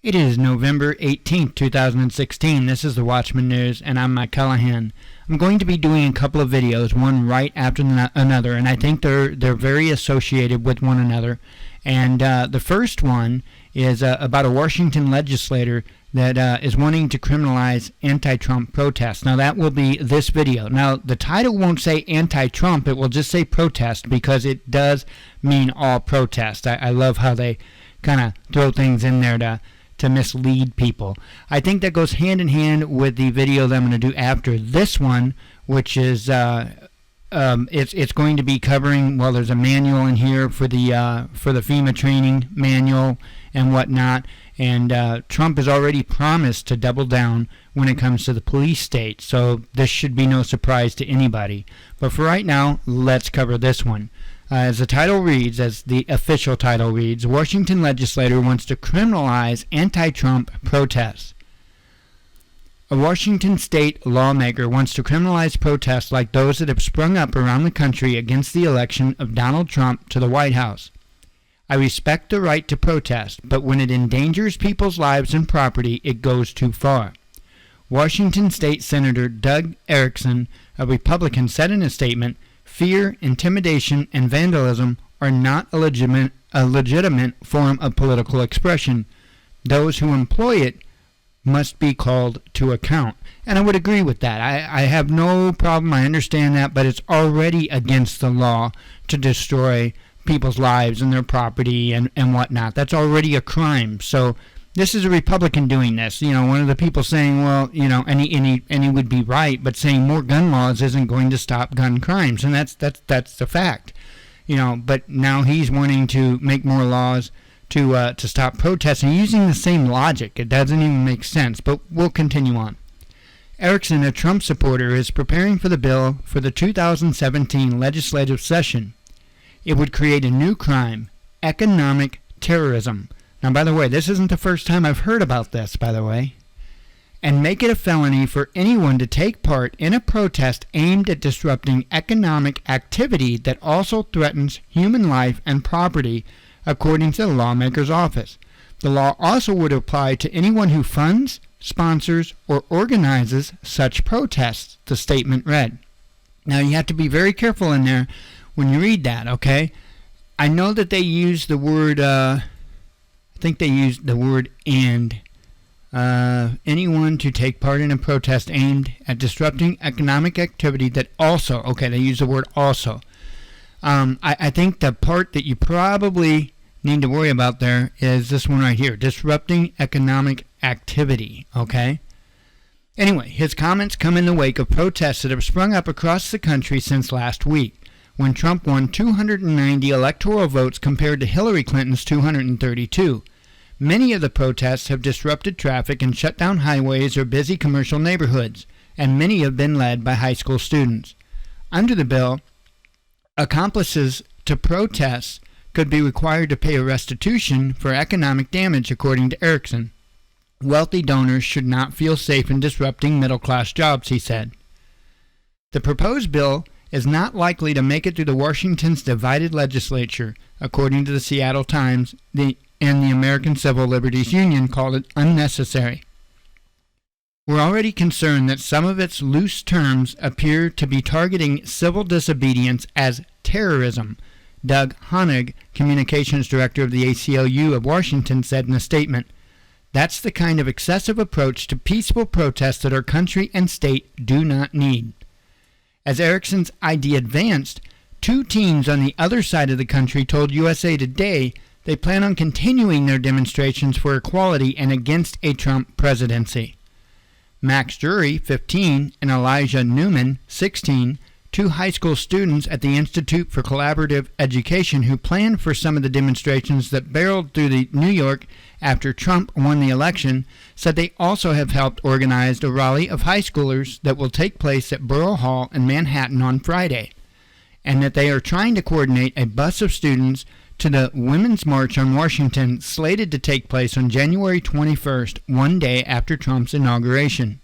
It is November 18th, 2016. This is the Watchman News, and I'm Mike Callahan. I'm going to be doing a couple of videos, one right after another, and I think they're very associated with one another. And the first one is about a Washington legislator that is wanting to criminalize anti-Trump protests. Now, that will be this video. Now, the title won't say anti-Trump. It will just say protest because it does mean all protest. I love how they kind of throw things in there to mislead people. I think that goes hand in hand with the video that I'm going to do after this one, which is it's going to be covering, well, there's a manual in here for the FEMA training manual and whatnot, and Trump has already promised to double down when it comes to the police state, so this should be no surprise to anybody. But for right now, let's cover this one. As the title reads, as the official title reads, Washington legislator wants to criminalize anti-Trump protests. A Washington state lawmaker wants to criminalize protests like those that have sprung up around the country against the election of Donald Trump to the White House. I respect the right to protest, but when it endangers people's lives and property, it goes too far. Washington State Senator Doug Erickson, a Republican, said in a statement, "Fear, intimidation, and vandalism are not a legitimate form of political expression. Those who employ it must be called to account." And I would agree with that. I have no problem. I understand that, but it's already against the law to destroy people's lives and their property and whatnot. That's already a crime. So this is a Republican doing this. You know, one of the people saying, well, you know, and he would be right, but saying more gun laws isn't going to stop gun crimes, and that's the fact. You know, but now he's wanting to make more laws to stop protesting using the same logic. It doesn't even make sense, but we'll continue on. Erickson, a Trump supporter, is preparing for the bill for the 2017 legislative session. It would create a new crime, economic terrorism. Now, by the way, this isn't the first time I've heard about this, by the way. And make it a felony for anyone to take part in a protest aimed at disrupting economic activity that also threatens human life and property, according to the lawmaker's office. The law also would apply to anyone who funds, sponsors, or organizes such protests, the statement read. Now, you have to be very careful in there when you read that, okay? I know that they use the word, I think they used the word "and." Anyone to take part in a protest aimed at disrupting economic activity that also, okay, they use the word also. I think the part that you probably need to worry about there is this one right here, disrupting economic activity, okay? Anyway, his comments come in the wake of protests that have sprung up across the country since last week, when Trump won 290 electoral votes compared to Hillary Clinton's 232. Many of the protests have disrupted traffic and shut down highways or busy commercial neighborhoods, and many have been led by high school students. Under the bill, accomplices to protests could be required to pay a restitution for economic damage, according to Erickson. Wealthy donors should not feel safe in disrupting middle-class jobs, he said. The proposed bill is not likely to make it through the Washington's divided legislature, according to the Seattle Times, and the American Civil Liberties Union called it unnecessary. We're already concerned that some of its loose terms appear to be targeting civil disobedience as terrorism, Doug Honig, communications director of the ACLU of Washington, said in a statement. That's the kind of excessive approach to peaceful protests that our country and state do not need. As Erickson's idea advanced, two teams on the other side of the country told USA Today they plan on continuing their demonstrations for equality and against a Trump presidency. Max Drury, 15, and Elijah Newman, 16, two high school students at the Institute for Collaborative Education who planned for some of the demonstrations that barreled through New York after Trump won the election, said they also have helped organize a rally of high schoolers that will take place at Borough Hall in Manhattan on Friday, and that they are trying to coordinate a bus of students to the Women's March on Washington, slated to take place on January 21st, one day after Trump's inauguration.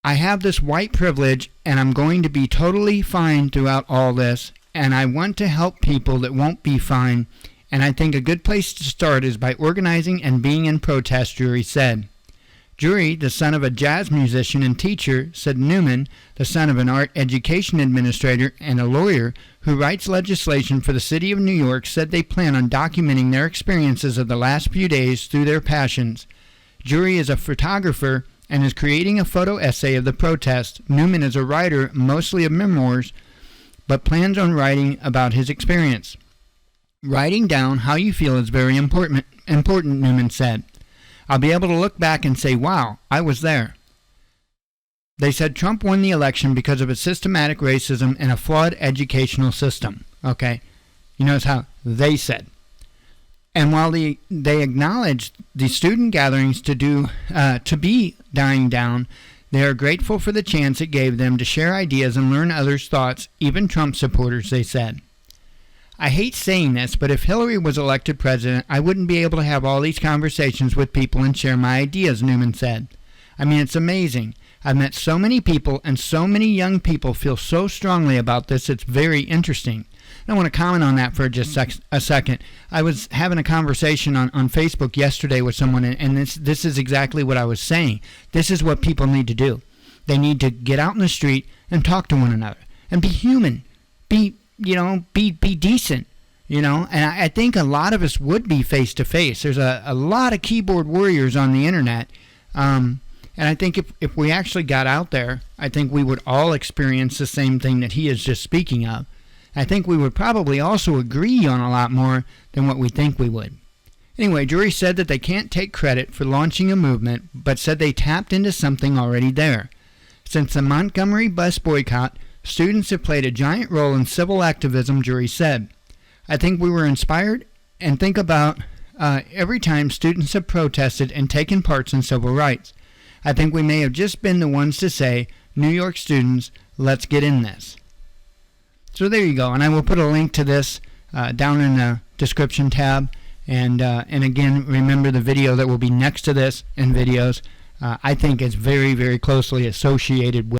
I have this white privilege, and I'm going to be totally fine throughout all this, and I want to help people that won't be fine, and I think a good place to start is by organizing and being in protest, Drury said. Drury, the son of a jazz musician and teacher, said Newman, the son of an art education administrator and a lawyer who writes legislation for the city of New York, said they plan on documenting their experiences of the last few days through their passions. Drury is a photographer and is creating a photo essay of the protest. Newman is a writer, mostly of memoirs, but plans on writing about his experience. Writing down how you feel is very important, Newman said. I'll be able to look back and say, wow, I was there. They said Trump won the election because of a systematic racism and a flawed educational system. Okay? You notice how they said. And while they acknowledged the student gatherings to be dying down, they are grateful for the chance it gave them to share ideas and learn others' thoughts, even Trump supporters, they said. I hate saying this, but if Hillary was elected president, I wouldn't be able to have all these conversations with people and share my ideas, Newman said. I mean, it's amazing. I've met so many people, and so many young people feel so strongly about this, it's very interesting. I want to comment on that for just a second. I was having a conversation on Facebook yesterday with someone, and this is exactly what I was saying. This is what people need to do. They need to get out in the street and talk to one another and be human. Be decent, and I think a lot of us would be face to face. There's a lot of keyboard warriors on the internet, and I think if we actually got out there, I think we would all experience the same thing that he is just speaking of. I think we would probably also agree on a lot more than what we think we would. Anyway, Drury said that they can't take credit for launching a movement, but said they tapped into something already there. Since the Montgomery bus boycott, students have played a giant role in civil activism, Drury said. I think we were inspired and think about every time students have protested and taken parts in civil rights. I think we may have just been the ones to say, New York students, let's get in this. So there you go, and I will put a link to this down in the description tab. And again, remember the video that will be next to this in videos, I think is very, very closely associated with